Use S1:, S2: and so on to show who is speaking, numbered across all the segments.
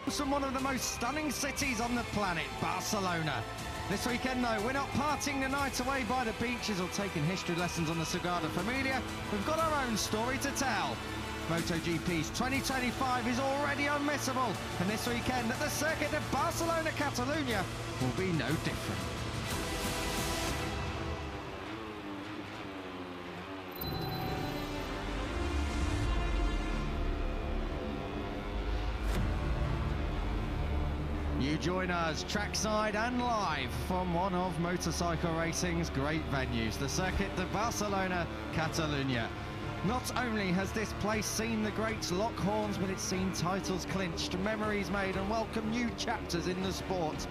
S1: From one of the most stunning cities on the planet, Barcelona. This weekend, though, we're not partying the night away by the beaches or taking history lessons on the Sagrada Familia. We've got our own story to tell. MotoGP's 2025 is already unmissable, and this weekend at the circuit of Barcelona-Catalunya will be no different. You join us trackside and live from one of motorcycle racing's great venues, the circuit de Barcelona-Catalunya. Not only has this place seen the greats lock horns, but it's seen titles clinched, memories made and welcome new chapters in the sport.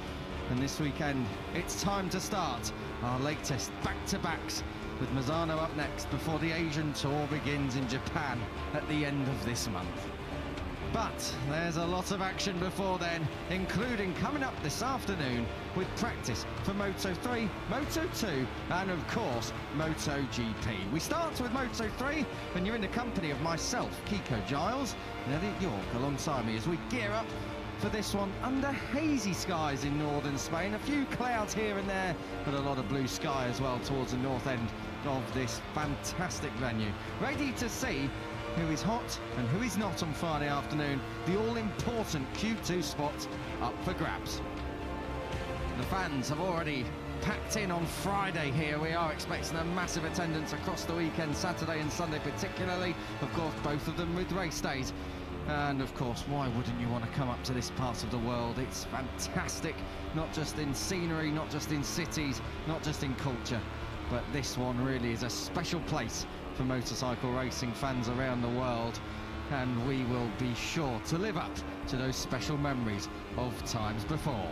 S1: And this weekend, it's time to start our latest back-to-backs, with Misano up next before the Asian Tour begins in Japan at the end of this month. But there's a lot of action before then, including coming up this afternoon with practice for Moto3, Moto2 and of course MotoGP. We start with Moto3 and you're in the company of myself, Kiko Giles, and Elliot York alongside me as we gear up for this one under hazy skies in northern Spain. A few clouds here and there, but a lot of blue sky as well towards the north end of this fantastic venue. Ready to see who is hot and who is not on Friday afternoon. The all-important Q2 spot up for grabs. The fans have already packed in on Friday here. We are expecting a massive attendance across the weekend, Saturday and Sunday particularly. Of course, both of them with race days. And of course, why wouldn't you want to come up to this part of the world? It's fantastic, not just in scenery, not just in cities, not just in culture, but this one really is a special place for motorcycle racing fans around the world, and we will be sure to live up to those special memories of times before.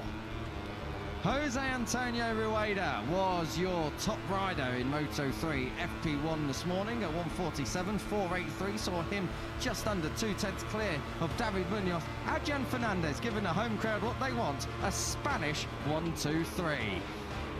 S1: Jose Antonio Rueda was your top rider in Moto3 FP1 this morning at 1:47.483, saw him just under 2/10 clear of David Munoz. Adrian Fernandez giving the home crowd what they want, a Spanish 1-2-3.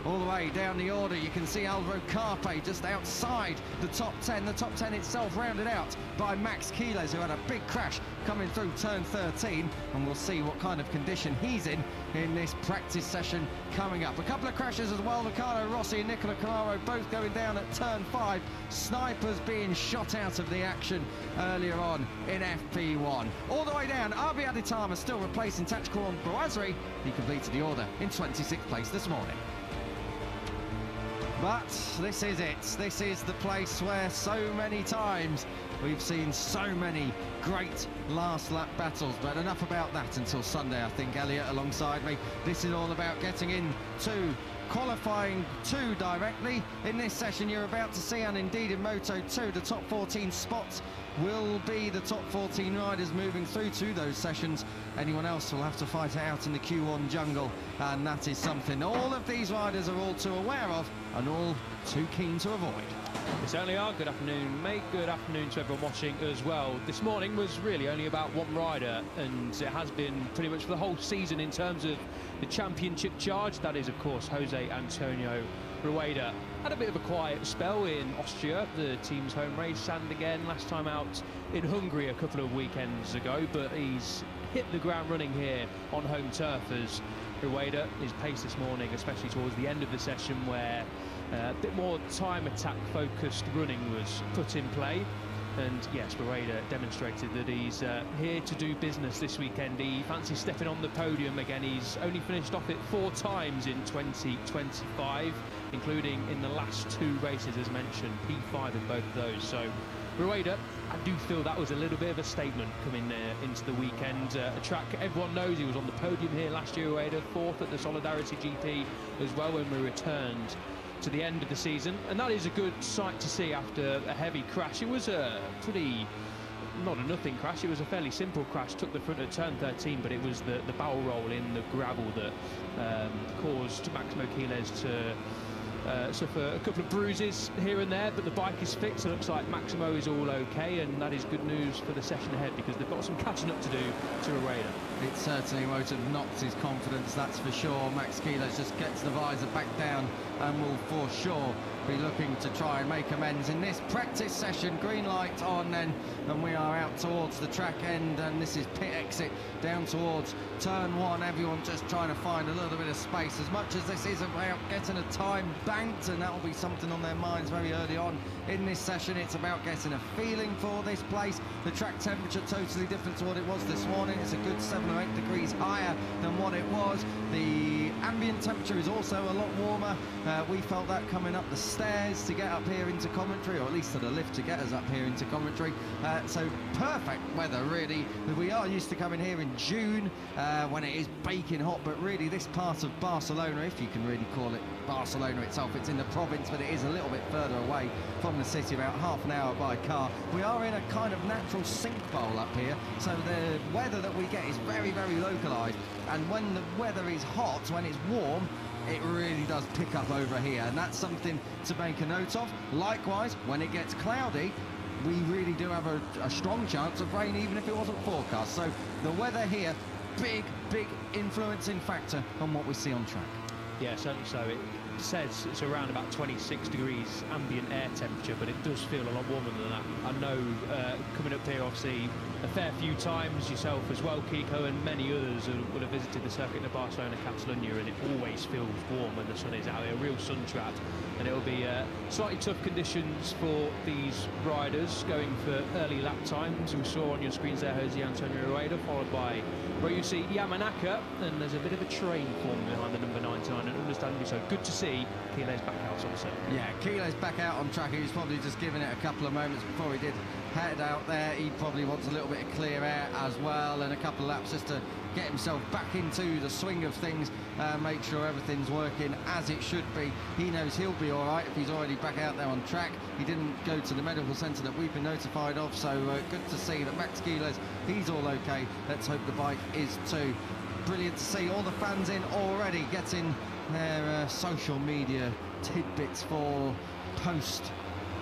S1: All the way down the order, you can see Alvaro Carpe just outside the top 10. The top 10 itself rounded out by Max Quiles, who had a big crash coming through turn 13. And we'll see what kind of condition he's in this practice session coming up. A couple of crashes as well. Ricardo Rossi and Nicola Canaro both going down at turn 5. Snipers being shot out of the action earlier on in FP1. All the way down, Arbi Aditama still replacing Tachikuron Boazri. He completed the order in 26th place this morning. But this is it. This is the place where so many times we've seen so many great last lap battles. But enough about that until Sunday, I think, Elliot, alongside me. This is all about getting into qualifying 2 directly. In this session you're about to see, and indeed in Moto2, the top 14 spots will be the top 14 riders moving through to those sessions. Anyone else will have to fight it out in the Q1 jungle, and that is something all of these riders are all too aware of and all too keen to avoid.
S2: We certainly are. Good afternoon, mate. Good afternoon to everyone watching as well. This morning was really only about one rider, and it has been pretty much for the whole season in terms of the championship charge. That is, of course, Jose Antonio Rueda. Had a bit of a quiet spell in Austria, the team's home race, and again last time out in Hungary a couple of weekends ago, but he's hit the ground running here on home turf as Rueda, his pace this morning, especially towards the end of the session where a bit more time attack focused running was put in play. And yes, Rueda demonstrated that he's here to do business this weekend. He fancies stepping on the podium again. He's only finished off it 4 times in 2025, including in the last 2 races, as mentioned, P5 in both of those. So Rueda, I do feel that was a little bit of a statement coming into the weekend. A track everyone knows. He was on the podium here last year, Rueda, 4th at the Solidarity GP as well when we returned to the end of the season, and that is a good sight to see after a heavy crash. It was a pretty, not a nothing crash, it was a fairly simple crash. Took the front at turn 13, but it was the barrel roll in the gravel that caused Maximo Quiles to suffer a couple of bruises here and there, but the bike is fixed. It looks like Maximo is all okay, and that is good news for the session ahead because they've got some catching up to do to Rueda.
S1: it certainly won't have knocked his confidence, that's for sure. Max Keeler just gets the visor back down and will for sure be looking to try and make amends in this practice session. Green light on then, and we are out towards the track end, and this is pit exit down towards turn 1. Everyone just trying to find a little bit of space, as much as this is about getting a time banked, and that will be something on their minds very early on in this session. It's about getting a feeling for this place. The track temperature totally different to what it was this morning. It's a good 7 or 8 degrees higher than what it was. The ambient temperature is also a lot warmer. We felt that coming up the stairs to get up here into commentary, or at least to the lift to get us up here into commentary. So perfect weather, really. We are used to coming here in June when it is baking hot, but really this part of Barcelona, if you can really call it Barcelona itself, it's in the province, but it is a little bit further away from the city, about half an hour by car. We are in a kind of natural sink bowl up here, so the weather that we get is very, very localised, and when the weather is hot, when it's warm, it really does pick up over here, and that's something to make a note of. Likewise, when it gets cloudy, we really do have a strong chance of rain, even if it wasn't forecast. So the weather here, big influencing factor on what we see on track.
S2: Yeah, certainly so. It says it's around about 26 degrees ambient air temperature, but it does feel a lot warmer than that. I know coming up here, obviously, a fair few times, yourself as well, Kiko, and many others would have visited the circuit of Barcelona-Catalunya, and it always feels warm when the sun is out here, a real sun trap. And it'll be slightly tough conditions for these riders going for early lap times. We saw on your screens there Jose Antonio Rueda, followed by Ryusi Yamanaka, and there's a bit of a train forming behind the number 99, and understandably so. Good to see Keeler's back out on the circuit. Yeah, Keeler's back out on track. He was probably just giving it a couple of moments before he did head out there. He probably wants a little bit of clear air as well, and a couple of laps just to get himself back into the swing of things, make sure everything's working as it should be. He knows he'll be all right if he's already back out there on track. He didn't go to the medical centre that we've been notified of, so good to see that Max Keeler's, he's all okay. Let's hope the bike is too. Brilliant to see all the fans in already, getting their social media tidbits for post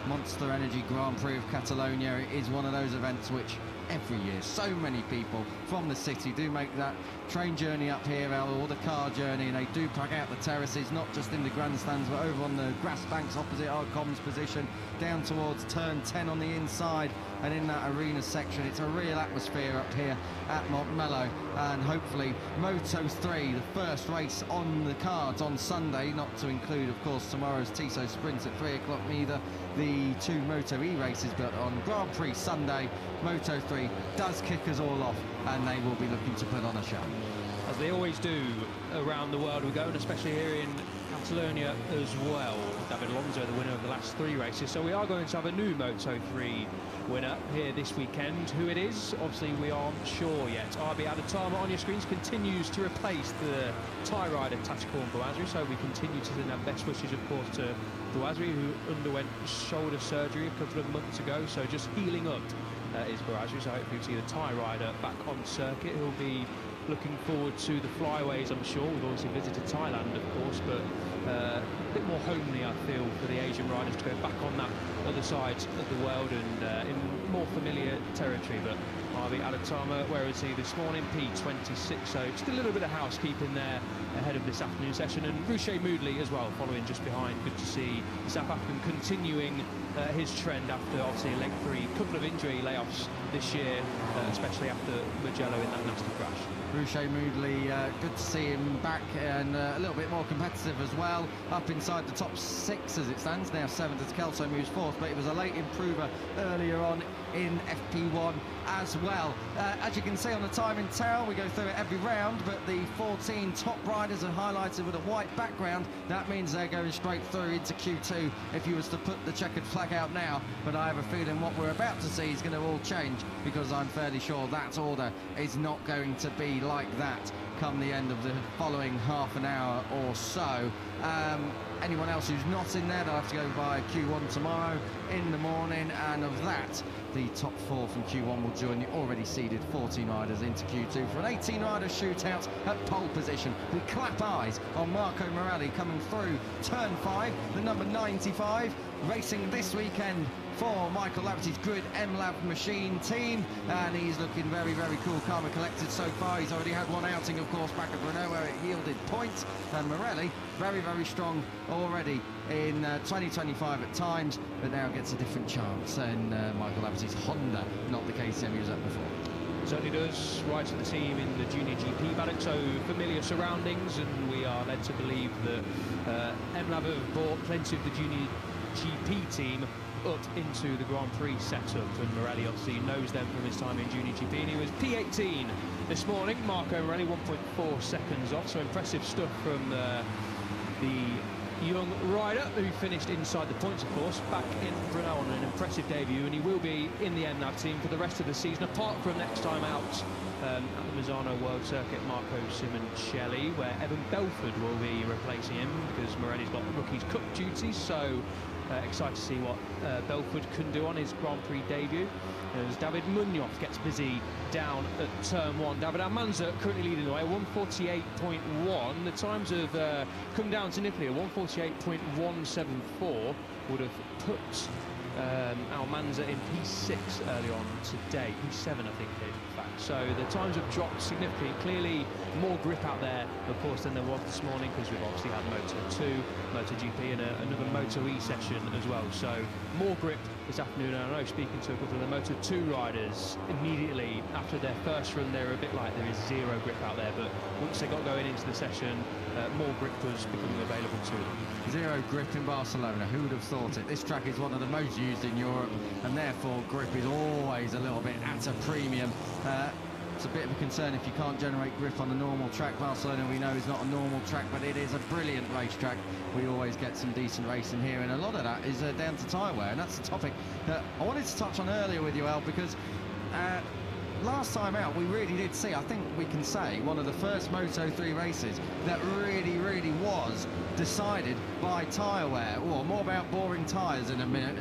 S2: Monster Energy Grand Prix of Catalonia. It is one of those events which every year so many people from the city do make that train journey up here, or the car journey, and they do pack out the terraces, not just in the grandstands but over on the grass banks opposite our comms position, down towards turn 10 on the inside, and in that arena section. It's a real atmosphere up here at Montmello, and hopefully Moto3, the first race on the cards on Sunday, not to include of course tomorrow's Tissot Sprint at 3 o'clock, neither the 2 Moto E races, but on Grand Prix Sunday, Moto3 does kick us all off, and they will be looking to put on a show. As they always do around the world we go, and especially here in Catalonia as well. David Alonso, the winner of the last 3 races, so we are going to have a new Moto3 winner here this weekend. Who it is, obviously we aren't sure yet. RB Adatama on your screens continues to replace the Thai rider Tachkorn Bouazri, so we continue to send our best wishes of course to Bouazri, who underwent shoulder surgery a couple of months ago, so just healing up is Bouazri, so hopefully we'll see the Thai rider back on circuit. He'll be looking forward to the flyways, I'm sure. We've obviously visited Thailand, of course, but a bit more homely, I feel, for the Asian riders to go back on that other side of the world and in more familiar territory. But RB Adatama, where is he this morning? P26, so just a little bit of housekeeping there ahead of this afternoon session. And Ruche Moodley as well, following just behind. Good to see the South African continuing his trend after obviously a leg-free couple of injury layoffs this year, especially after Mugello in that nasty crash. Ruche Moodley, good to see him back, and a little bit more competitive as well, up inside the top 6 as it stands. Now 7th as Kelso moves 4th, but it was a late improver earlier on in FP1 as well. As you can see on the timing tower, we go through it every round, but the 14 top riders are highlighted with a white background. That means they're going straight through into Q2 if you was to put the checkered flag out now, but I have a feeling what we're about to see is going to all change, because I'm fairly sure that order is not going to be like that come the end of the following half an hour or so. Anyone else who's not in there, they'll have to go by Q1 tomorrow in the morning, and of that, the top 4 from Q1 will join the already seeded 14 riders into Q2 for an 18-rider shootout at pole position. We clap eyes on Marco Morelli coming through turn 5, the number 95, racing this weekend
S1: for Michael Laverty's Grid MLab machine team, and he's looking very, very cool, calm and collected so far. He's already had one outing, of course, back at Renault where it yielded points, and Morelli very, very strong already in 2025 at times, but now gets a different chance, and Michael Laverty's Honda, not the KTM he was at before.
S2: Certainly does. Right to the team in the Junior GP paddock, so familiar surroundings, and we are led to believe that MLab have brought plenty of the Junior GP team up into the Grand Prix setup, and Morelli obviously knows them from his time in Junior GP, and he was P18 this morning. Marco Morelli 1.4 seconds off, so impressive stuff from the young rider who finished inside the points, of course, back in Renault on an impressive debut, and he will be in the MLab team for the rest of the season, apart from next time out at the Misano World Circuit, Marco Simoncelli, where Evan Belford will be replacing him because Morelli's got Rookies Cup duties, so excited to see what Belford can do on his Grand Prix debut. As David Munoz gets busy down at turn 1. David Almanza currently leading the way, 148.1. The times have come down significantly. 148.174 would have put Almanza in P6 earlier on today, P7 I think in fact. So the times have dropped significantly. Clearly more grip out there, of course, than there was this morning, because we've obviously had Moto2, MotoGP, and another Moto3 session as well. So more grip this afternoon. And I know, speaking to a couple of the Moto2 riders, immediately after their first run, they were a bit like there is zero grip out there, but once they got going into the session, more grip was becoming available to them.
S1: Zero grip in Barcelona, who would have thought it? This track is one of the most used in Europe, and therefore grip is always a little bit at a premium. It's a bit of a concern if you can't generate grip on a normal track. Barcelona, we know, is not a normal track, but it is a brilliant racetrack. We always get some decent racing here, and a lot of that is down to tyre wear, and that's the topic that I wanted to touch on earlier with you, El, because last time out we really did see, I think we can say, one of the first Moto3 races that really was decided by tyre wear. Or more about boring tyres in a minute.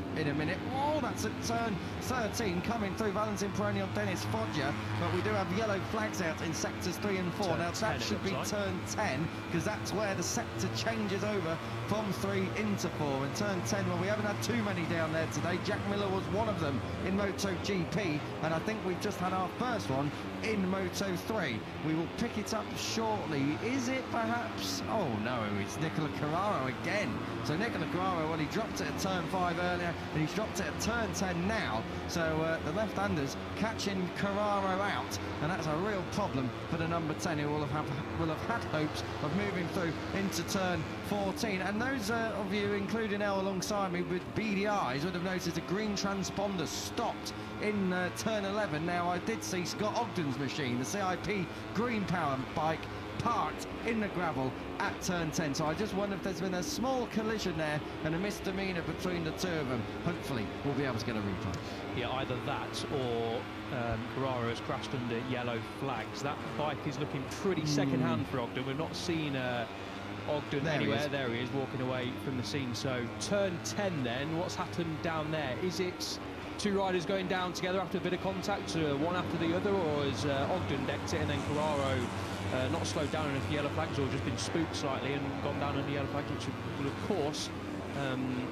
S1: Oh, that's at turn 13 coming through. Valentin Peroni on Dennis Foggia, but we do have yellow flags out in sectors 3 and 4. Now that should be turn 10, because that's where the sector changes over from 3 into 4. And turn 10, well, we haven't had too many down there today. Jack Miller was one of them in MotoGP, and I think we've just had our first one in Moto3. We will pick it up shortly. Is it perhaps? Oh no, it's Nicola Carraro again. So Nicola Carraro, well, he dropped it at turn 5 earlier, and he's dropped it at turn 10 now. So the left-handers catching Carraro out, and that's a real problem for the number 10, who will have had hopes of moving through into turn 14. And those of you, including Elle alongside me with beady eyes, would have noticed a green transponder stopped in turn 11. Now, I did see Scott Ogden's machine, the CIP green power bike, parked in the gravel at turn 10. So I just wonder if there's been a small collision there and a misdemeanor between the two of them. Hopefully we'll be able to get a replay.
S2: Yeah, either that or Carraro has crashed under yellow flags. That bike is looking pretty second-hand for Ogden. We've not seen Ogden anywhere. There he is, walking away from the scene. So turn 10 then, what's happened down there? Is it two riders going down together after a bit of contact, one after the other, or has Ogden decked it and then Carraro not slowed down enough yellow flags, or just been spooked slightly and gone down under yellow flags, which will of course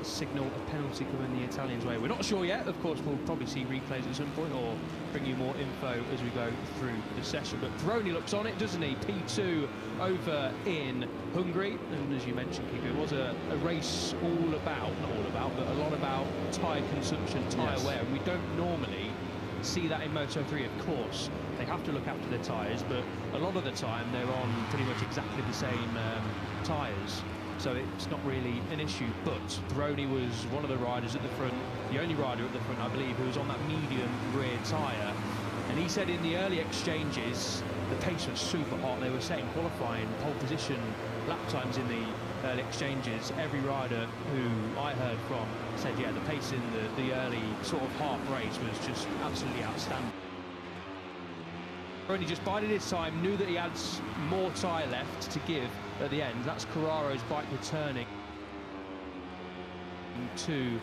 S2: signal a penalty coming the Italians' way? We're not sure yet. Of course, we'll probably see replays at some point or bring you more info as we go through the session. But Peroni looks on it, doesn't he? P2 over in Hungary, and as you mentioned, Keith, it was a race all about, not all about, but a lot about tyre consumption, tyre wear, and we don't normally see that in Moto3. Of course, they have to look after their tyres, but a lot of the time they're on pretty much exactly the same tyres, so it's not really an issue. But Peroni was one of the riders at the front, the only rider at the front, I believe, who was on that medium rear tyre, and he said in the early exchanges the pace was super hot. They were setting qualifying pole position lap times in the early exchanges. Every rider who I heard from said, yeah, the pace in the early sort of half race was just absolutely outstanding. Peroni just bided his time, knew that he had more tyre left to give at the end. That's Carraro's bike returning to the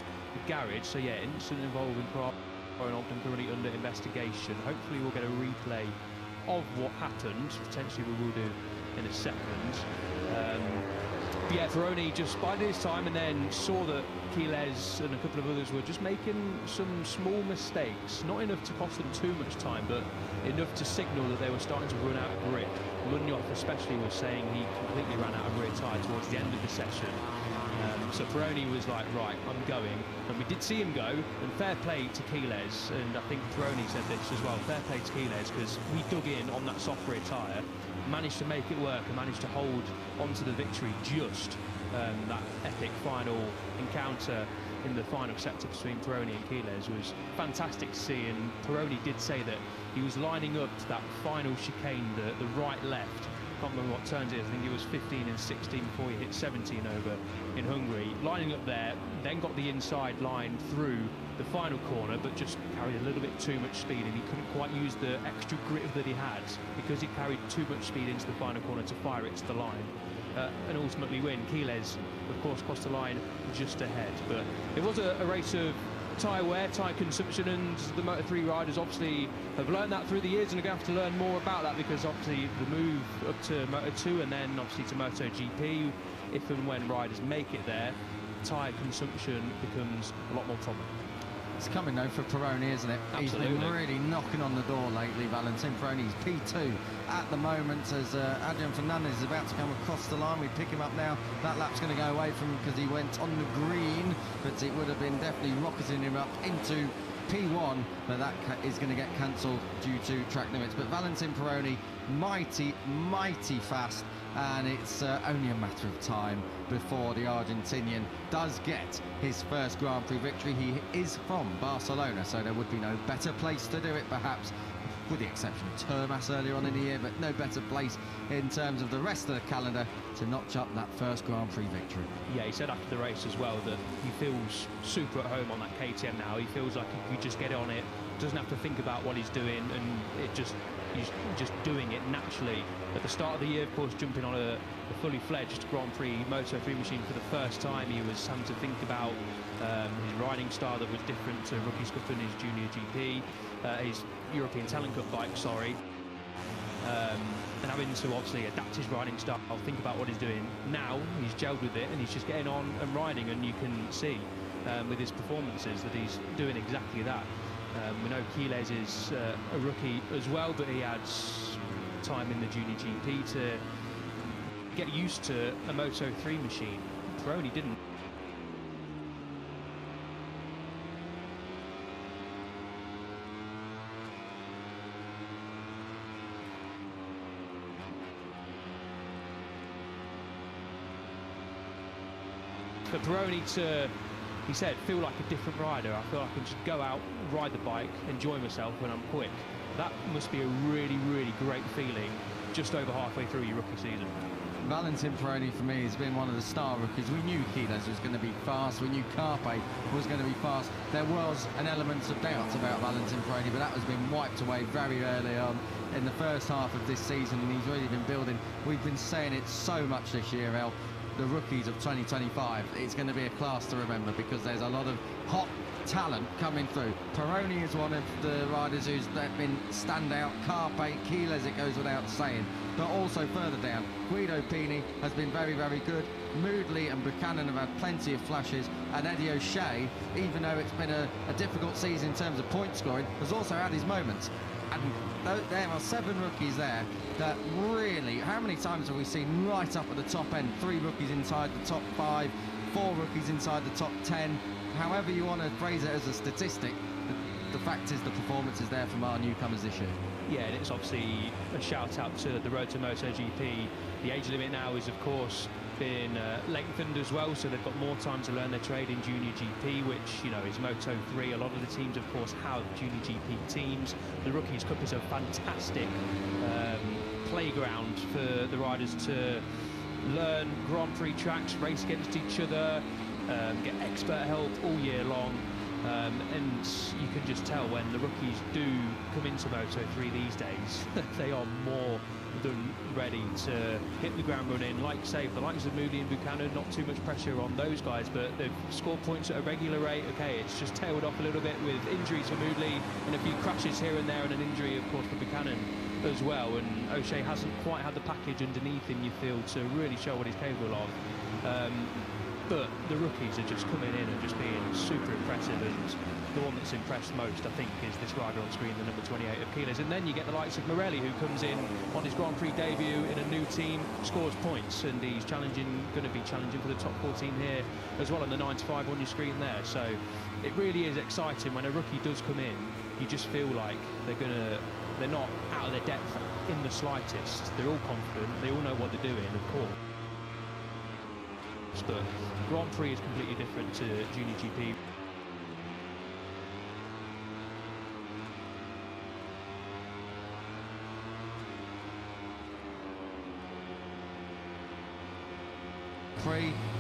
S2: garage. So yeah, incident involving Carraro and Ogden currently under investigation. Hopefully we'll get a replay of what happened. Potentially we will do in a second. Yeah, Peroni just bided his time and then saw that Quiles and a couple of others were just making some small mistakes. Not enough to cost them too much time, but enough to signal that they were starting to run out of grip. Munoz especially was saying he completely ran out of rear tyre towards the end of the session. So Peroni was like, right, I'm going. And we did see him go, and fair play to Quiles. And I think Peroni said this as well, fair play to Quiles, because we dug in on that soft rear tyre, managed to make it work and managed to hold onto the victory just. That epic final encounter in the final sector between Peroni and Quiles was fantastic to see, and Peroni did say that he was lining up to that final chicane, the right-left. Can't remember what turns it is. I think it was 15 and 16 before he hit 17 over in Hungary. Lining up there, then got the inside line through the final corner, but just carried a little bit too much speed, and he couldn't quite use the extra grip that he had because he carried too much speed into the final corner to fire it to the line. And ultimately win. Quiles, of course, crossed the line just ahead. But it was a race of tyre wear, tyre consumption, and the Moto3 riders obviously have learned that through the years and are going to have to learn more about that, because obviously the move up to Moto2 and then obviously to MotoGP, if and when riders make it there, tyre consumption becomes a lot more prominent.
S1: It's coming though for Peroni, isn't it?
S2: Absolutely.
S1: He's been really knocking on the door lately, Valentin Peroni's P2 at the moment as Adrian Fernandez is about to come across the line. We pick him up now. That lap's going to go away from him because he went on the green, but it would have been definitely rocketing him up into P1, but that is going to get cancelled due to track limits. But Valentin Peroni, mighty fast, and it's only a matter of time before the Argentinian does get his first Grand Prix victory. He is from Barcelona, so there would be no better place to do it, perhaps, with the exception of Termas earlier on in the year, but no better place in terms of the rest of the calendar to notch up that first Grand Prix victory.
S2: Yeah, he said after the race as well that he feels super at home on that KTM now. He feels like if you just get on it, doesn't have to think about what he's doing, and he's just doing it naturally. At the start of the year, of course, jumping on a fully fledged Grand Prix Moto3 machine for the first time, he was having to think about his riding style that was different to Rookies Cup and his Junior GP, his European Talent Cup bike, sorry. And having to obviously adapt his riding style, think about what he's doing. Now he's gelled with it and he's just getting on and riding, and you can see with his performances that he's doing exactly that. We know Quiles is a rookie as well, but he had time in the Junior GP to get used to a Moto3 machine. Peroni didn't. For Peroni to, he said, feel like a different rider. I feel like I can just go out, ride the bike, enjoy myself when I'm quick. That must be a really great feeling just over halfway through your rookie season.
S1: Valentin Peroni for me has been one of the star rookies. We knew Quiles was going to be fast, we knew Carpe was going to be fast. There was an element of doubt about Valentin Peroni, but that has been wiped away very early on in the first half of this season, and he's really been building. We've been saying it so much this year, El. The rookies of 2025, it's going to be a class to remember because there's a lot of hot talent coming through. Peroni is one of the riders who's been standout. Carpe, Quiles, it goes without saying. But also further down, Guido Pini has been very good. Moodley and Buchanan have had plenty of flashes, and Eddie O'Shea, even though it's been a difficult season in terms of point scoring, has also had his moments. And there are 7 rookies there that really, how many times have we seen right up at the top end? 3 rookies inside the top 5, 4 rookies inside the top 10. However you want to phrase it as a statistic, the fact is the performance is there from our newcomers this year.
S2: Yeah, and it's obviously a shout out to the road to MotoGP. The age limit now is, of course, been lengthened as well, so they've got more time to learn their trade in Junior GP, which, you know, is Moto3. A lot of the teams, of course, have Junior GP teams. The Rookies Cup is a fantastic playground for the riders to learn Grand Prix tracks, race against each other, get expert help all year long. And you can just tell when the rookies do come into Moto3 these days, they are more than ready to hit the ground running. Like, say, for the likes of Moody and Buchanan, not too much pressure on those guys, but they've scored points at a regular rate. Okay, it's just tailed off a little bit with injuries for Moodley and a few crashes here and there, and an injury, of course, for Buchanan as well. And O'Shea hasn't quite had the package underneath him, you feel, to really show what he's capable of. But the rookies are just coming in and just being super impressive, and the one that's impressed most, I think, is this rider on screen, the number 28 of Keyless. And then you get the likes of Morelli, who comes in on his Grand Prix debut in a new team, scores points, and he's going to be challenging for the top 14 here as well on the 95 on your screen there. So it really is exciting when a rookie does come in. You just feel like they're not out of their depth in the slightest. They're all confident, they all know what they're doing, of course. But Grand Prix is completely different to Junior GP.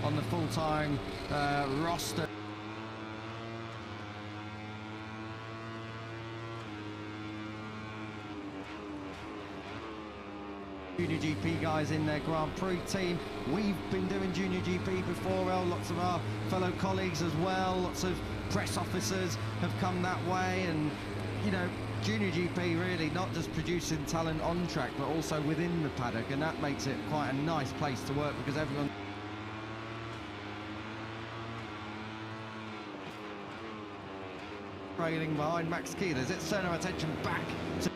S1: On the full-time roster. Junior GP guys in their Grand Prix team. We've been doing Junior GP before, lots of our fellow colleagues as well, lots of press officers have come that way, and you know, Junior GP really not just producing talent on track but also within the paddock, and that makes it quite a nice place to work because everyone trailing behind Max Keyless. Let's turn our attention back to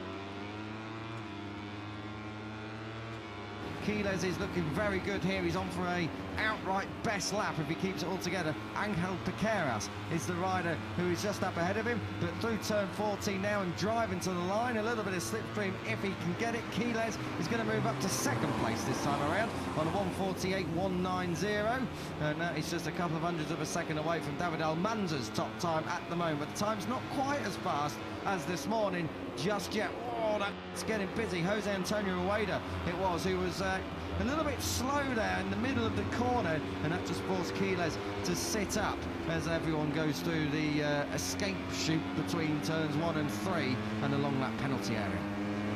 S1: Keyless. Is looking very good here. He's on for a outright best lap if he keeps it all together. Angel Piqueras is the rider who is just up ahead of him, but through turn 14 now and driving to the line. A little bit of slipstream if he can get it. Keyless is going to move up to second place this time around on a 1:48.190, and that is just a couple of hundredths of a second away from David Almanza's top time at the moment. The time's not quite as fast as this morning just yet. Oh, that's getting busy. Jose Antonio Rueda it was, who was a little bit slow there in the middle of the corner, and that just forced Keyless to sit up as everyone goes through the escape chute between turns 1 and 3 and along that penalty area.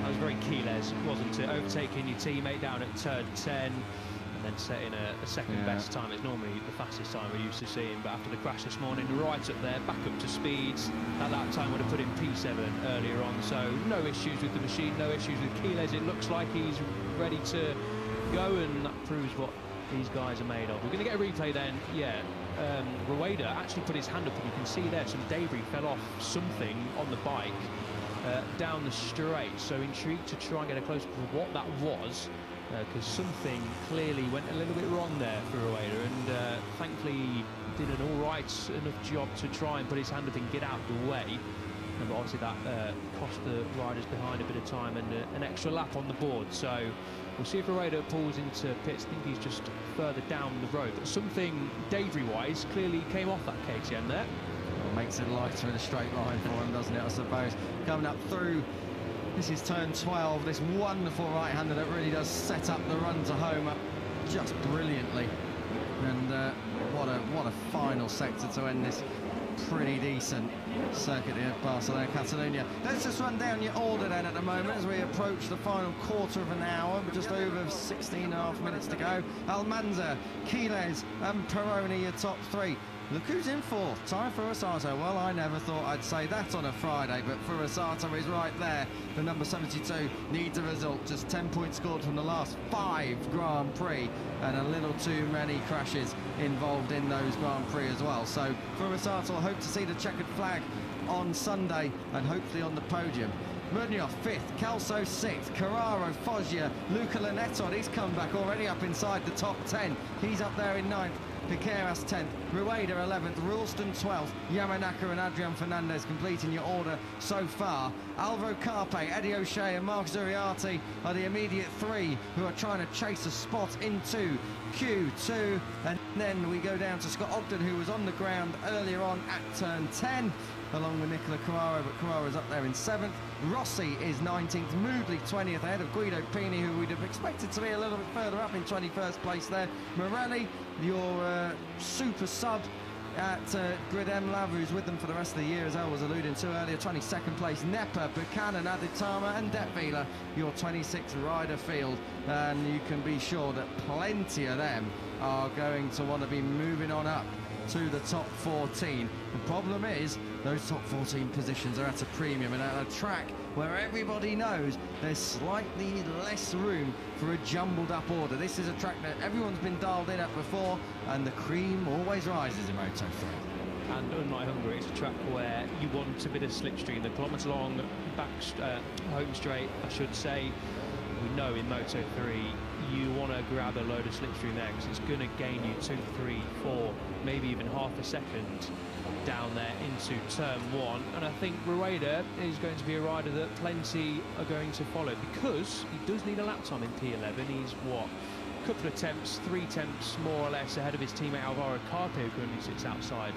S2: That was very Keyless, wasn't it? Overtaking your teammate down at turn 10 and then setting a second best time. It's normally the fastest time we're used to seeing, but after the crash this morning, right up there, back up to speeds. At that time would have put in P7 earlier on, so no issues with the machine, no issues with Keyless. It looks like he's ready to go, and that proves what these guys are made of. We're going to get a replay then. Rueda actually put his hand up, and you can see there some debris fell off something on the bike down the straight, so intrigued to try and get a close up of what that was, because something clearly went a little bit wrong there for Rueda, and thankfully he did an alright enough job to try and put his hand up and get out of the way. But obviously that cost the riders behind a bit of time and an extra lap on the board. So we'll see if Rueda pulls into pits. I think he's just further down the road. But something debris-wise clearly came off that KTM there.
S1: Well, makes it lighter in a straight line for him, doesn't it, I suppose. Coming up through, this is turn 12, this wonderful right-hander that really does set up the run to home up just brilliantly. And what a final sector to end this pretty decent circuit here at Barcelona-Catalunya. Let's just run down your order then at the moment as we approach the final quarter of an hour, just over 16.5 minutes to go. Almanza, Keyless and Peroni, your top three. Look who's in fourth, time for Rossato. Well, I never thought I'd say that on a Friday, but for Rossato is right there. The number 72 needs a result. Just 10 points scored from the last 5 Grand Prix, and a little too many crashes involved in those Grand Prix as well. So for Rossato, I hope to see the checkered flag on Sunday and hopefully on the podium. Munoz 5th, Calso 6th, Carraro, Foggia, Luca Lanetton, he's come back already up inside the top 10. He's up there in 9th. Piqueras 10th, Rueda 11th, Ralston 12th, Yamanaka and Adrian Fernandez completing your order so far. Alvaro Carpe, Eddie O'Shea and Mark Zuriati are the immediate 3 who are trying to chase a spot into Q2, and then we go down to Scott Ogden, who was on the ground earlier on at turn 10 along with Nicola Carraro, but Carraro's up there in 7th. Rossi is 19th, Moodley 20th ahead of Guido Pini, who we'd have expected to be a little bit further up in 21st place there. Morelli, your super sub at Grid M Lav, who's with them for the rest of the year, as I was alluding to earlier, 22nd place. Nepa, Buchanan, Aditama and Detweiler, your 26th rider field, and you can be sure that plenty of them are going to want to be moving on up to the top 14. The problem is those top 14 positions are at a premium, and at a track where everybody knows there's slightly less room for a jumbled up order. This is a track that everyone's been dialed in at before, and the cream always rises in Moto3.
S2: And unlike Hungary, it's a track where you want a bit of slipstream. The kilometre long home straight, I should say. We know in Moto3 you want to grab a load of slipstream there, because it's going to gain you 2, 3, 4, maybe even half a second down there into turn 1. And I think Rueda is going to be a rider that plenty are going to follow, because he does need a lap time in P11. He's what, a couple of tenths, 3 tenths more or less ahead of his teammate Alvaro Carpio, who currently sits outside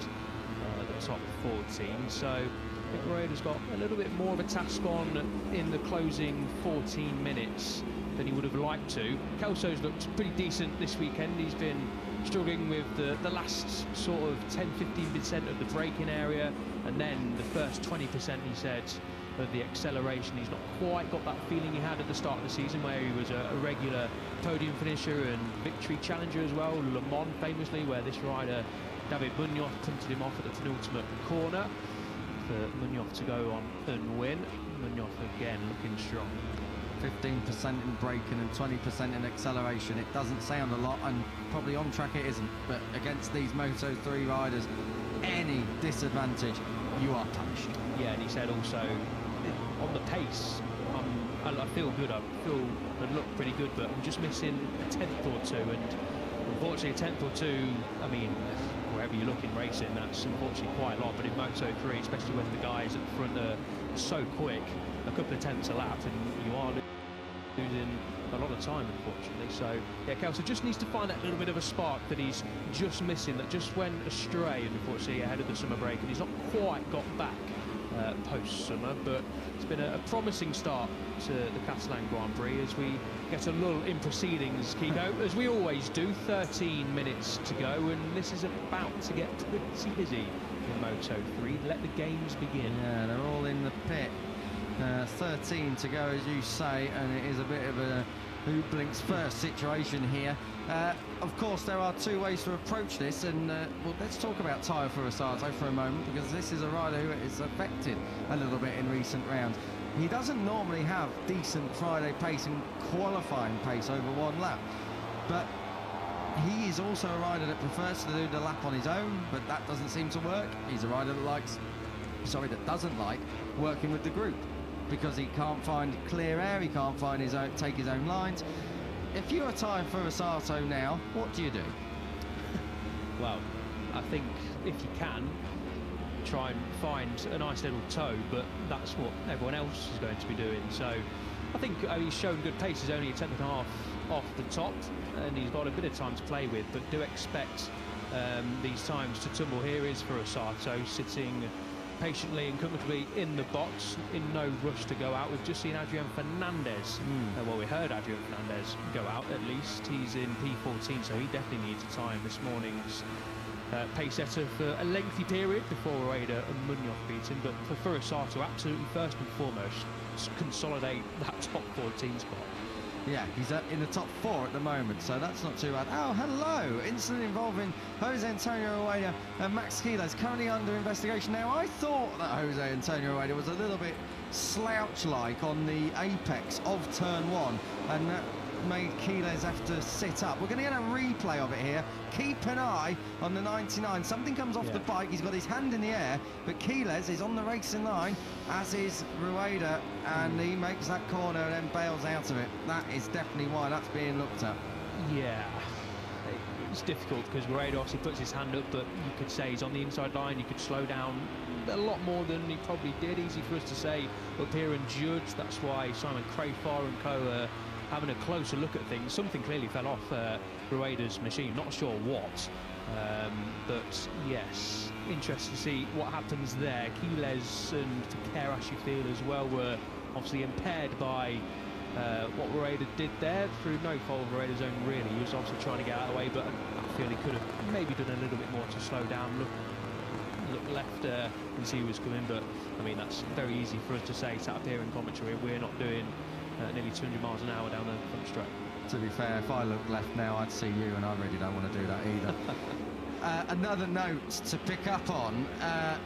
S2: the top 14. So I think Rueda's got a little bit more of a task on in the closing 14 minutes than he would have liked to. Kelso's looked pretty decent this weekend. He's been struggling with the last sort of 10-15% of the braking area, and then the first 20%, he said, of the acceleration. He's not quite got that feeling he had at the start of the season, where he was a regular podium finisher and victory challenger as well. Le Mans famously, where this rider David Munoz punted him off at the penultimate corner for Munoz to go on and win. Munoz again looking strong.
S1: 15% in braking and 20% in acceleration. It doesn't sound a lot, and probably on track it isn't, but against these Moto3 riders, any disadvantage, you are punished.
S2: Yeah, and he said also on the pace, I feel good, I feel and look pretty good, but I'm just missing a tenth or two, and unfortunately a tenth or two, I mean, wherever you look in racing, that's unfortunately quite a lot, but in Moto3, especially when the guys at the front are so quick, a couple of tenths a lap, and you are losing a lot of time, unfortunately. So yeah, Kelso just needs to find that little bit of a spark that he's just missing, that just went astray, unfortunately, ahead of the summer break, and he's not quite got back post-summer. But it's been a promising start to the Catalan Grand Prix, as we get a lull in proceedings, Kiko, as we always do. 13 minutes to go, and this is about to get pretty busy in Moto3. Let the games begin.
S1: Yeah, they're all in the pit. 13 to go, as you say, and it is a bit of a who blinks first situation here. Of course, there are two ways to approach this, and well, let's talk about Tayo Furusato for a moment, because this is a rider who is affected a little bit in recent rounds. He doesn't normally have decent Friday pace and qualifying pace over one lap, but he is also a rider that prefers to do the lap on his own, but that doesn't seem to work. He's a rider that doesn't like working with the group, because he can't find clear air, he can't find take his own lines. If you're a Tayo Furusato now, what do you do?
S2: Well, I think if you can, try and find a nice little toe, but that's what everyone else is going to be doing. So I think he's shown good pace. He's only a tenth and a half off the top, and he's got a bit of time to play with, but do expect these times to tumble. Here is Furusato sitting patiently and comfortably in the box, in no rush to go out. We've just seen Adrian Fernandez, well, we heard Adrian Fernandez go out, at least. He's in P14, so he definitely needs a time this morning's pace setter for a lengthy period before Rueda and Munoz beat him. But for Furusato, absolutely first and foremost, consolidate that top 14 spot.
S1: Yeah, he's in the top 4 at the moment, so that's not too bad. Oh, hello! Incident involving Jose Antonio Rueda and Max Quiles currently under investigation. Now, I thought that Jose Antonio Rueda was a little bit slouch-like on the apex of turn 1, and that made Quiles have to sit up. We're going to get a replay of it here. Keep an eye on the 99. Something comes off the bike. He's got his hand in the air, but Quiles is on the racing line, as is Rueda, and he makes that corner and then bails out of it. That is definitely why that's being looked at.
S2: Yeah, it's difficult because Rueda obviously puts his hand up, but you could say he's on the inside line. You could slow down a lot more than he probably did. Easy for us to say up here and judge. That's why Simon Crafar and co having a closer look at things. Something clearly fell off Rueda's machine, not sure what, but yes, interested to see what happens there. Quiles and Takerashi Field as well were obviously impaired by what Rueda did there, through no fault of Rueda's own really. He was obviously trying to get out of the way, but I feel he could have maybe done a little bit more to slow down, look left and see who was coming. But I mean, that's very easy for us to say, sat up here in commentary. We're not doing nearly 200 miles an hour down the front straight.
S1: To be fair, if I look left now, I'd see you, and I really don't want to do that either. Another note to pick up on,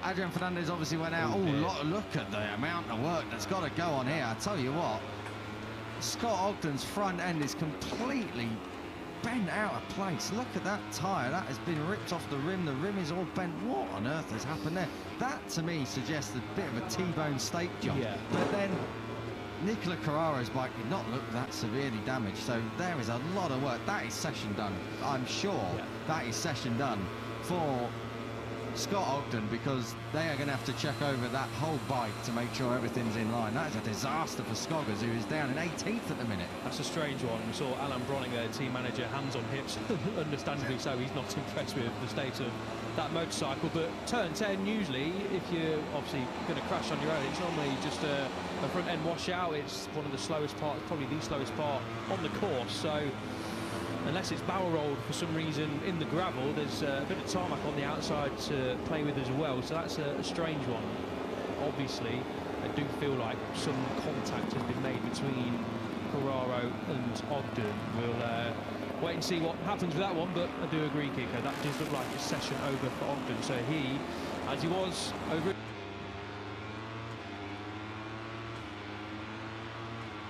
S1: Adrian Fernandez obviously went out. Look at the amount of work that's got to go on here. I tell you what, Scott Ogden's front end is completely bent out of place. Look at that tyre. That has been ripped off the rim. The rim is all bent. What on earth has happened there? That, to me, suggests a bit of a T-bone steak job.
S2: Yeah.
S1: But then Nicola Carrara's bike did not look that severely damaged, so there is a lot of work. That is session done. I'm sure that is session done for Scott Ogden, because they are going to have to check over that whole bike to make sure everything's in line. That is a disaster for Scoggers, who is down in 18th at the minute.
S2: That's a strange one. We saw Alan Bronning, their team manager, hands on hips. Understandably so, he's not impressed with the state of that motorcycle. But turn 10, usually, if you're obviously going to crash on your own, it's normally just a front end washout. It's one of the slowest parts, probably the slowest part on the course. So unless it's barrel rolled for some reason in the gravel, there's a bit of tarmac on the outside to play with as well, so that's a strange one. Obviously, I do feel like some contact has been made between Carraro and Ogden. We'll wait and see what happens with that one, but I do agree, Kiko, that does look like a session over for Ogden. So he, as he was over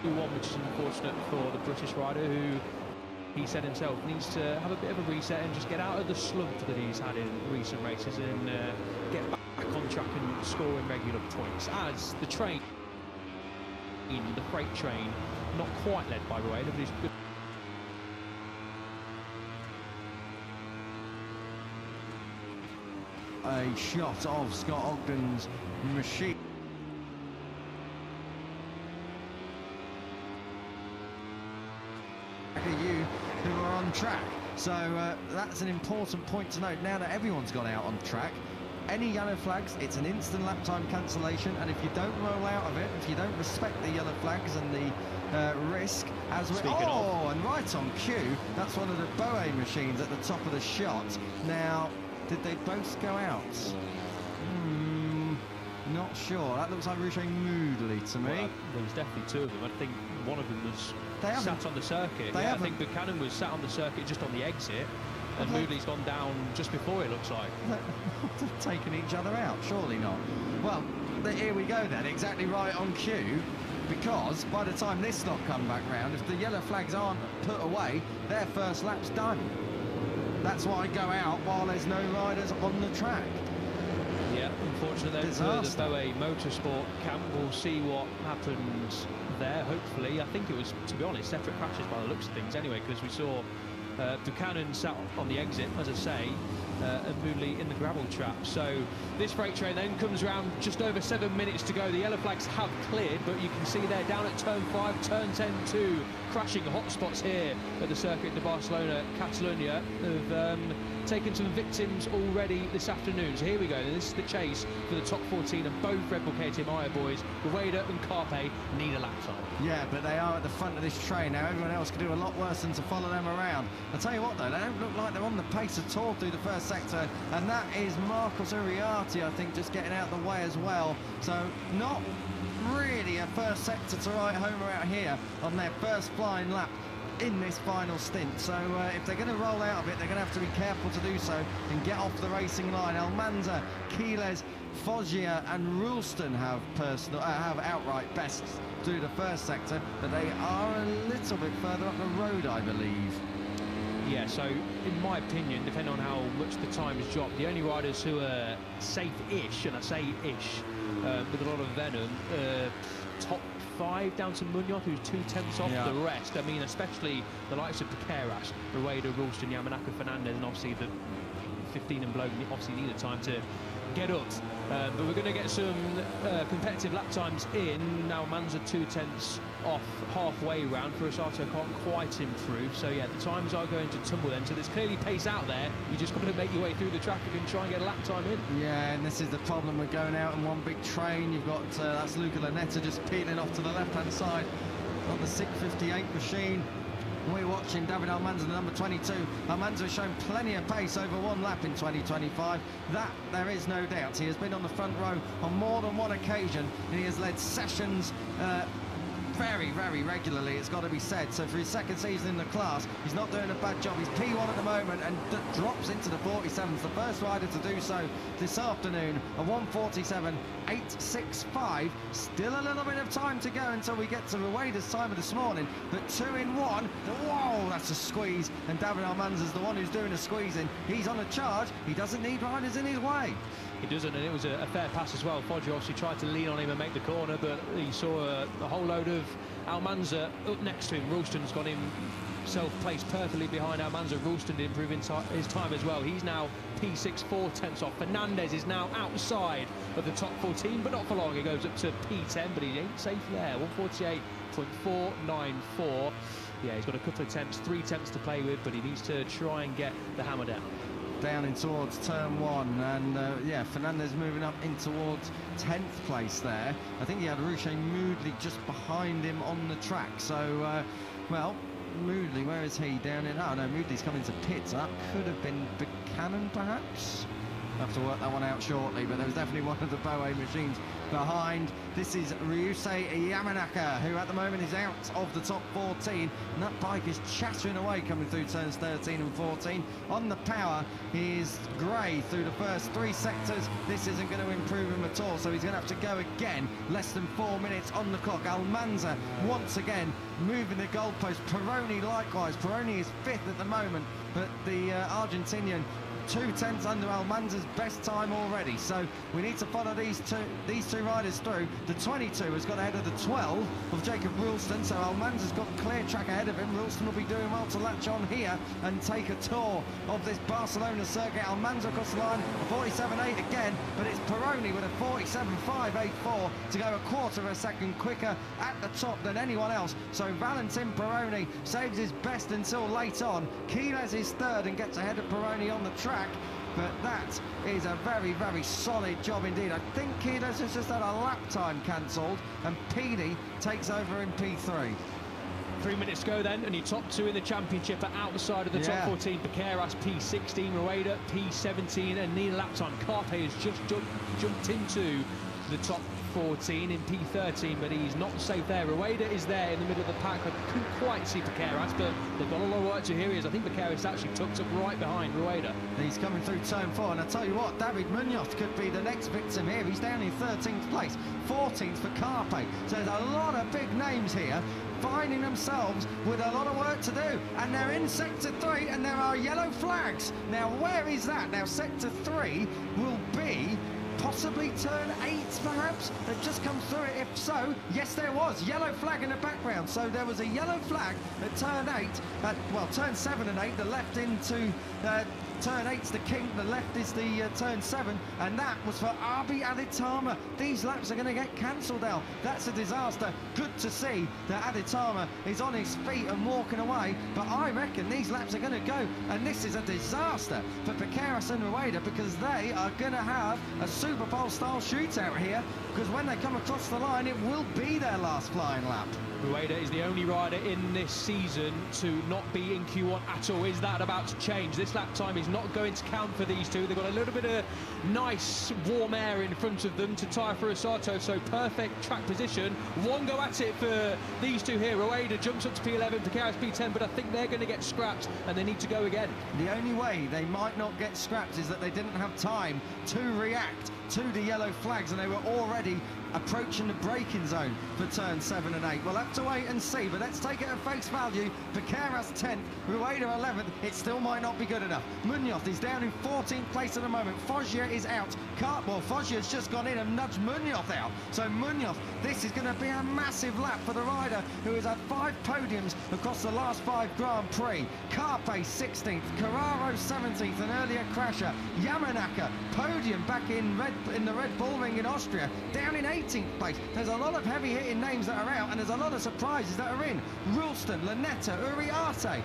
S2: one, which is unfortunate for the British rider, who he said himself needs to have a bit of a reset and just get out of the slump that he's had in recent races and get back on track and scoring regular points. As the train, the freight train, not quite led by Roy, nobody's good.
S1: A shot of Scott Ogden's machine. You who are on track, so that's an important point to note. Now that everyone's gone out on track, any yellow flags, it's an instant lap time cancellation, and if you don't roll out of it, if you don't respect the yellow flags and the risk, as we're and right on cue, that's one of the Boe machines at the top of the shot. Now, did they both go out? Not sure. That looks like Roger Moodley to me.
S2: Well, there was definitely two of them. I think one of them was sat on the circuit. I think Buchanan was sat on the circuit just on the exit, and Moodley's gone down just before, it looks like.
S1: They've taken each other out, surely not. Well, here we go then, exactly right on cue, because by the time this lot come back round, if the yellow flags aren't put away, their first lap's done. That's why I go out while there's no riders on the track.
S2: Yeah, unfortunately then for the Boe Motorsport camp, we'll see what happens there, hopefully. I think it was, to be honest, separate crashes by the looks of things anyway, because we saw Buchanan sat on the exit, as I say, and Moodley in the gravel trap. So this freight train then comes around just over 7 minutes to go. The yellow flags have cleared, but you can see they're down at turn 5, turn 10 2, crashing hot spots here at the circuit de Barcelona-Catalunya. Have taken some victims already this afternoon. So here we go. This is the chase for the top 14, and both Red Bull KTM boys, Rueda and Carpe, need a lap time.
S1: Yeah, but they are at the front of this train. Now everyone else could do a lot worse than to follow them around. I'll tell you what though, they don't look like they're on the pace at all through the first sector, and that is Marcos Uriarte, I think, just getting out of the way as well. So not really a first sector to write home out here on their first flying lap in this final stint. So if they're going to roll out of it, they're going to have to be careful to do so and get off the racing line. Almanza, Quiles, Foggia and Rulston have outright bests through the first sector, but they are a little bit further up the road, I believe.
S2: Yeah, so in my opinion, depending on how much the time is dropped, the only riders who are safe-ish, and I say ish, with a lot of venom, top 5 down to Munoz, who's 2/10 off the rest. I mean, especially the likes of Piqueras, Rueda, Ralston, Yamanaka, Fernandez, and obviously the 15 and below obviously need the time to get up. But we're going to get some competitive lap times in. Now Manza 2/10 off halfway round. For Furusato can't quite improve. So yeah, the times are going to tumble then. So there's clearly pace out there. You just got to make your way through the traffic and try and get a lap time in. Yeah, and this is the problem with going out in one big train. You've got that's Luca Lanetta just peeling off to the left-hand side on the 658 machine. We're watching David Almanza, the number 22. Almanza has shown plenty of pace over one lap in 2025. That, there is no doubt. He has been on the front row on more than one occasion, and he has led sessions
S1: very, very regularly, it's got to be said. So for his second season in the class, he's not doing a bad job. He's P1 at the moment and drops into the 47s. The first rider to do so this afternoon, a 1:47.865. Still a little bit of time to go until we get to Rueda's time of this morning, but 2 in 1. Whoa, that's a squeeze, and David Almanza's the one who's doing the squeezing. He's on a charge. He doesn't need riders in his way.
S2: He doesn't, and it was a fair pass as well. Foggia obviously tried to lean on him and make the corner, but he saw a whole load of Almanza up next to him. Ralston's got himself placed perfectly behind Almanza. Ralston did improve his time as well. He's now P6, 4/10 off. Fernandez is now outside of the top 14, but not for long. He goes up to P10, but he ain't safe there. 1:48.494. Yeah, he's got a couple of attempts, 3 attempts to play with, but he needs to try and get the hammer down.
S1: Down in towards turn 1, and yeah, Fernandez moving up in towards 10th place there. I think he had Ruche Moodley just behind him on the track. So, well, Moodley, where is he? Down in... Oh, no, Moodley's coming to pit, so that could have been Buchanan, perhaps? I'll have to work that one out shortly, but there was definitely one of the Boe machines behind. This is Ryusei Yamanaka, who at the moment is out of the top 14, and that bike is chattering away coming through turns 13 and 14. On the power is Gray through the first 3 sectors. This isn't going to improve him at all, so he's going to have to go again. Less than 4 minutes on the clock. Almanza once again moving the goalpost. Peroni likewise. Peroni is 5th at the moment, but the Argentinian 2/10 under Almanza's best time already, so we need to follow these two riders through. The 22 has got ahead of the 12 of Jacob Ralston, so Almanza's got clear track ahead of him. Ralston will be doing well to latch on here and take a tour of this Barcelona circuit. Almanza across the line, a 47.8 again, but it's Peroni with a 47.584 to go a quarter of a second quicker at the top than anyone else. So Valentin Peroni saves his best until late on. Quiles is 3rd and gets ahead of Peroni on the track. But that is a very, very solid job indeed. I think Quiles has just had a lap time cancelled, and Pini takes over in P3.
S2: 3 minutes to go then, and your top 2 in the championship are outside of the top 14. Bequeras P16, Rueda P17, and Neil Lapton. Carpe has just jumped into the top 14 in P13, but he's not safe there. Rueda is there in the middle of the pack. I couldn't quite see Bequeras, but they've got a lot of work to. Here he is. I think Bequeras actually tucked up right behind Rueda.
S1: He's coming through turn 4, and I tell you what, David Munoz could be the next victim here. He's down in 13th place, 14th for Carpe. So there's a lot of big names here finding themselves with a lot of work to do, and they're in sector 3, and there are yellow flags. Now where is that? Now sector 3 will be possibly turn 8, perhaps? They've just come through it. If so, yes, there was yellow flag in the background. So there was a yellow flag at turn 8, well, turn 7 and 8, the left into turn 8's the king, the left is the turn 7, and that was for Abi Aditama. These laps are going to get cancelled now. That's a disaster. Good to see that Aditama is on his feet and walking away, but I reckon these laps are going to go, and this is a disaster for Bequeras and Rueda, because they are going to have a Super Bowl style shootout here, because when they come across the line, it will be their last flying lap.
S2: Rueda is the only rider in this season to not be in Q1 at all. Is that about to change? This lap time is not going to count for these two. They've got a little bit of nice warm air in front of them to tire for Osato, so perfect track position. One go at it for these two here. Rueda jumps up to P11, Bequeras P10, but I think they're going to get scrapped and they need to go again.
S1: The only way they might not get scrapped is that they didn't have time to react to the yellow flags, and they were already approaching the braking zone for turn 7 and 8. We'll have to wait and see, but let's take it at face value. Bequeras 10th, Rueda 11th. It still might not be good enough. Munoz is down in 14th place at the moment. Foggia is out. Well, Foggia's just gone in and nudged Munoz out. So Munoz, this is going to be a massive lap for the rider who has had 5 podiums across the last 5 Grand Prix. Carpe 16th, Carraro 17th, an earlier crasher. Yamanaka, podium back in the Red Bull Ring in Austria, down in 18th place. There's a lot of heavy-hitting names that are out, and there's a lot of surprises that are in. Ralston, Lanetta, Uriarte,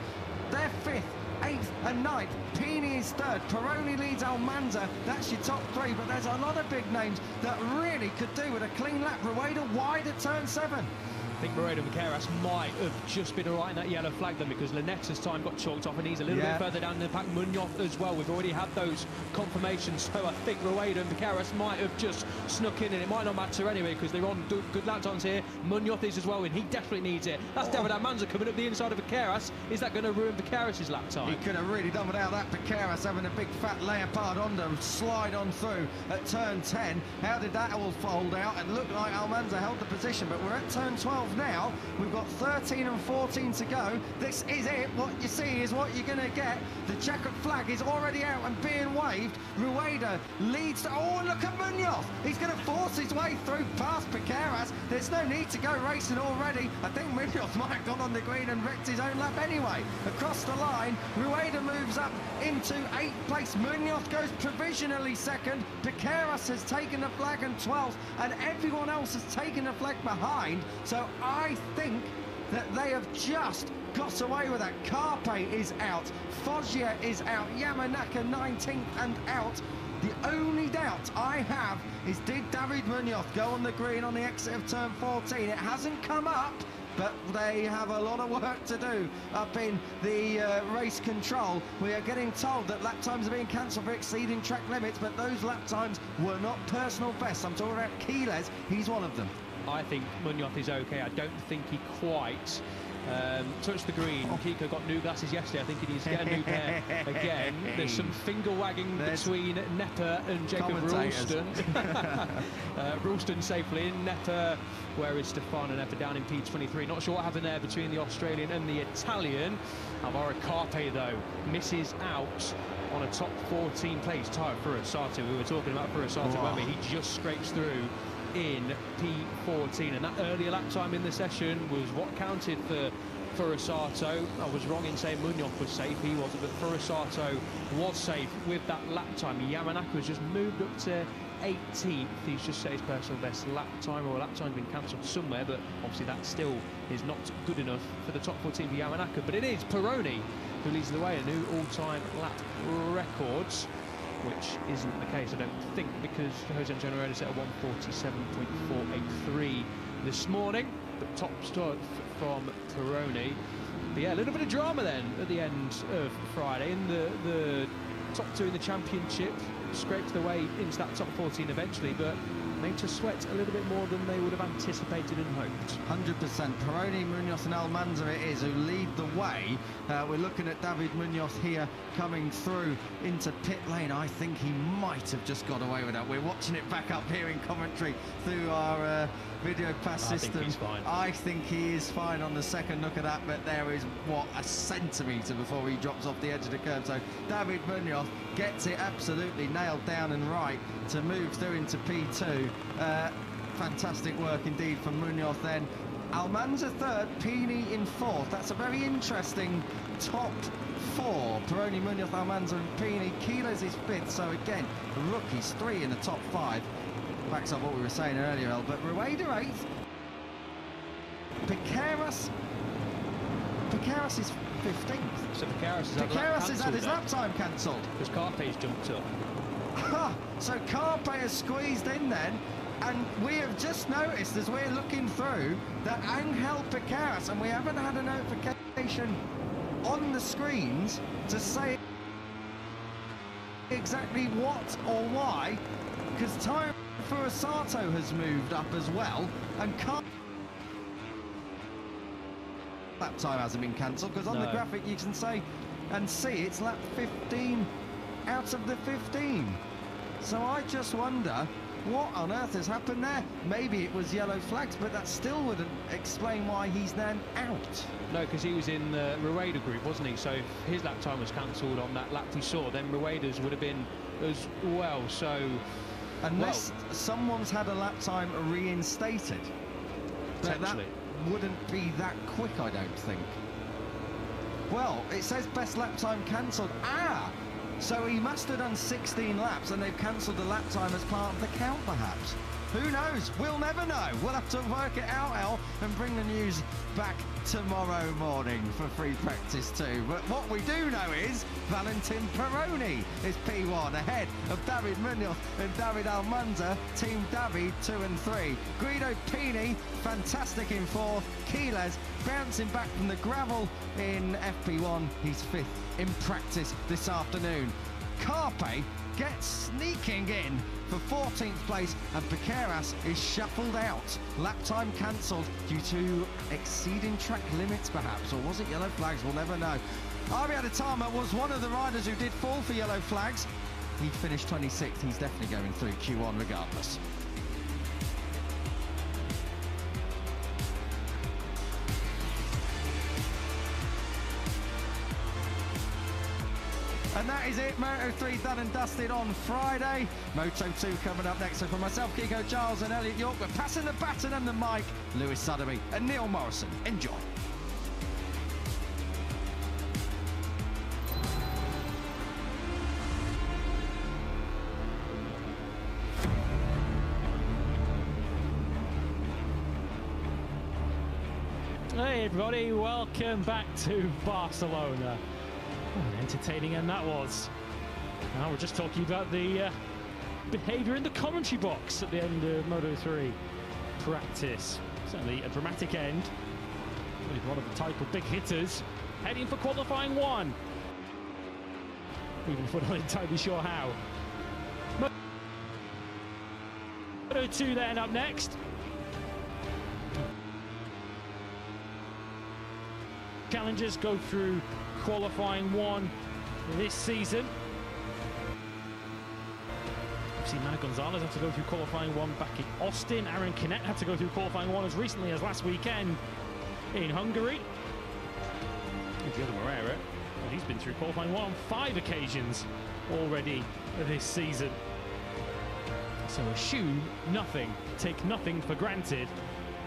S1: they're 5th. 8th and 9th. Pini is 3rd. Peroni leads Almanza. That's your top 3, but there's a lot of big names that really could do with a clean lap. Rueda wide at turn 7.
S2: I think Rueda Vaqueras might have just been all right in that yellow flag then, because Linetta's time got chalked off and he's a little bit further down in the pack. Munoz as well. We've already had those confirmations, so I think Rueda and Vaqueras might have just snuck in, and it might not matter anyway because they're on good lap times here. Munoz is as well, and he definitely needs it. That's David Almanza coming up the inside of Vaqueras. Is that going to ruin Vaqueras' lap time?
S1: He could have really done without that. Vaqueras having a big fat leopard on them, slide on through at turn 10. How did that all fold out? And looked like Almanza held the position, but we're at turn 12 now. We've got 13 and 14 to go. This is it. What you see is what you're going to get. The checkered flag is already out and being waved. Rueda leads to... Oh, look at Munoz. He's going to force his way through past Vaqueras. There's no need to go racing already. I think Munoz might have gone on the green and wrecked his own lap anyway. Across the line, Rueda moves up into 8th place. Munoz goes provisionally second. Vaqueras has taken the flag and 12th, and everyone else has taken the flag behind. So I think that they have just got away with that. Carpe is out, Foggia is out, Yamanaka 19th and out. The only doubt I have is, did David Munoz go on the green on the exit of turn 14? It hasn't come up, but they have a lot of work to do up in the race control. We are getting told that lap times are being cancelled for exceeding track limits, but those lap times were not personal best. I'm talking about Quiles, he's one of them.
S2: I think Munoz is okay. I don't think he quite touched the green. Kiko got new glasses yesterday. I think he needs to get a new pair again. There's some finger wagging between Nepper and Jacob Ralston. Ralston safely in. Nepper, where is Stefano Nepper? Down in P23. Not sure what happened there between the Australian and the Italian. Alvaro Carpe, though, misses out on a top 14 place. Tyre Furasato, we were talking about Furasato, weren't we? He just scrapes through in P14, and that earlier lap time in the session was what counted for Furasato. I was wrong in saying Munoz was safe, he wasn't, but Furasato was safe with that lap time. Yamanaka has just moved up to 18th. He's just set his personal best lap time, or a lap time's been cancelled somewhere, but obviously that still is not good enough for the top 14 for Yamanaka. But it is Peroni who leads the way, a new all-time lap records, which isn't the case, I don't think, because Jose Antonio set a 147.483 this morning, but top start from Peroni. But yeah, a little bit of drama then at the end of Friday, and the top two in the championship scraped their way into that top 14 eventually, but made to sweat a little bit more than they would have anticipated and hoped.
S1: 100%. Peroni, Munoz and Almanza it is who lead the way. We're looking at David Munoz here coming through into pit lane. I think he might have just got away with that. We're watching it back up here in commentary through our video pass system.
S2: I think he's fine.
S1: I think he is fine on the second look at that, but there is, what, a centimetre before he drops off the edge of the curve. So David Munoz gets it absolutely nailed down and right to move through into P2. Fantastic work indeed from Munoz then. Almanza third, Pini in fourth. That's a very interesting top four. Peroni, Munoz, Almanza and Pini. Quiles is fifth, so again, rookies, three in the top five. Backs up what we were saying earlier, El, but Rueda eighth. Vaqueras is 15th.
S2: So
S1: Vaqueras has had his lap time cancelled.
S2: Because Carpe's jumped up.
S1: So Carpe has squeezed in then, and we have just noticed as we're looking through that Angel Vaqueras, and we haven't had a notification on the screens to say exactly what or why, because Tyre Furasato has moved up as well, and lap time hasn't been cancelled, because on the graphic you can say and see it's lap 15 out of the 15. So I just wonder what on earth has happened there. Maybe it was yellow flags, but that still wouldn't explain why he's then out.
S2: No, because he was in the Rueda group, wasn't he? So if his lap time was cancelled on that lap we saw, then Rueda's would have been as well. So
S1: unless someone's had a lap time reinstated, but that wouldn't be that quick, I don't think. Well, it says best lap time cancelled. So he must have done 16 laps and they've cancelled the lap time as part of the count, perhaps. Who knows? We'll never know. We'll have to work it out, El, and bring the news back tomorrow morning for free practice 2. But what we do know is Valentin Peroni is P1 ahead of David Munoz and David Almanza, Team David 2 and 3. Guido Pini, fantastic in 4th. Quiles bouncing back from the gravel in FP1. He's 5th in practice this afternoon. Carpe gets sneaking in for 14th place, and Piqueras is shuffled out. Lap time cancelled due to exceeding track limits, perhaps, or was it yellow flags? We'll never know. Ari Adetama was one of the riders who did fall for yellow flags. He finished 26th. He's definitely going through Q1 regardless. And that is it. Moto3 done and dusted on Friday. Moto2 coming up next. So for myself, Kiko Giles and Elliot York, we're passing the baton and the mic. Lewis Sotheby and Neil Morrison. Enjoy.
S3: Hey everybody, welcome back to Barcelona. Oh, entertaining end that was. Now we're just talking about the behaviour in the commentary box at the end of Moto3 practice. Certainly a dramatic end with one of the title big hitters heading for qualifying 1. Even if we're not entirely sure how. Moto2 then up next. Challengers go through qualifying 1 this season. We've seen Mana Gonzalez have to go through qualifying 1 back in Austin. Aaron Canet had to go through qualifying 1 as recently as last weekend in Hungary. And Giodo Moreira, well, he's been through qualifying 1 on 5 occasions already this season. So assume nothing, take nothing for granted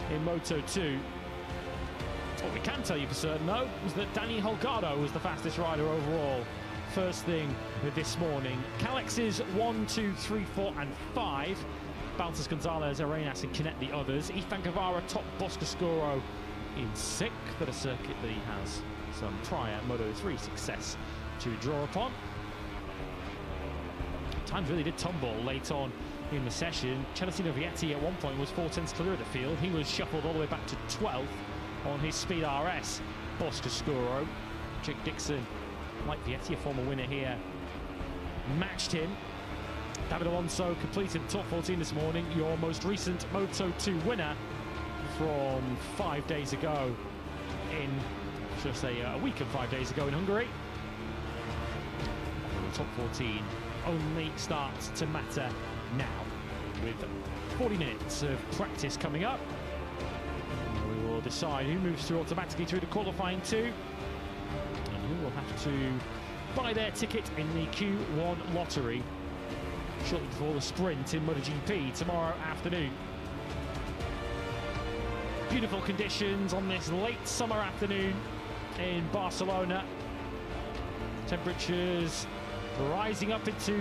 S3: in Moto2. What we can tell you for certain, though, is that Danny Holgado was the fastest rider overall first thing this morning. Calex's 1, 2, 3, 4 and 5. Baltas Gonzalez, Arenas and Canet the others. Ethan Guevara top Boscoscuro in 6th at a circuit that he has some prior Moto3 success to draw upon. Times really did tumble late on in the session. Celestino Vietti at one point was 4/10 clear of the field. He was shuffled all the way back to 12th. On his Speed RS, Boscoscuro. Jake Dixon, like Vietti, a former winner here, matched him. David Alonso completed the top 14 this morning, your most recent Moto2 winner from 5 days ago should I say a week and 5 days ago in Hungary. The top 14 only starts to matter now, with 40 minutes of practice coming up. Decide who moves through automatically through the qualifying 2 and who will have to buy their ticket in the Q1 lottery shortly before the sprint in MotoGP tomorrow afternoon. Beautiful conditions on this late summer afternoon in Barcelona. Temperatures rising up into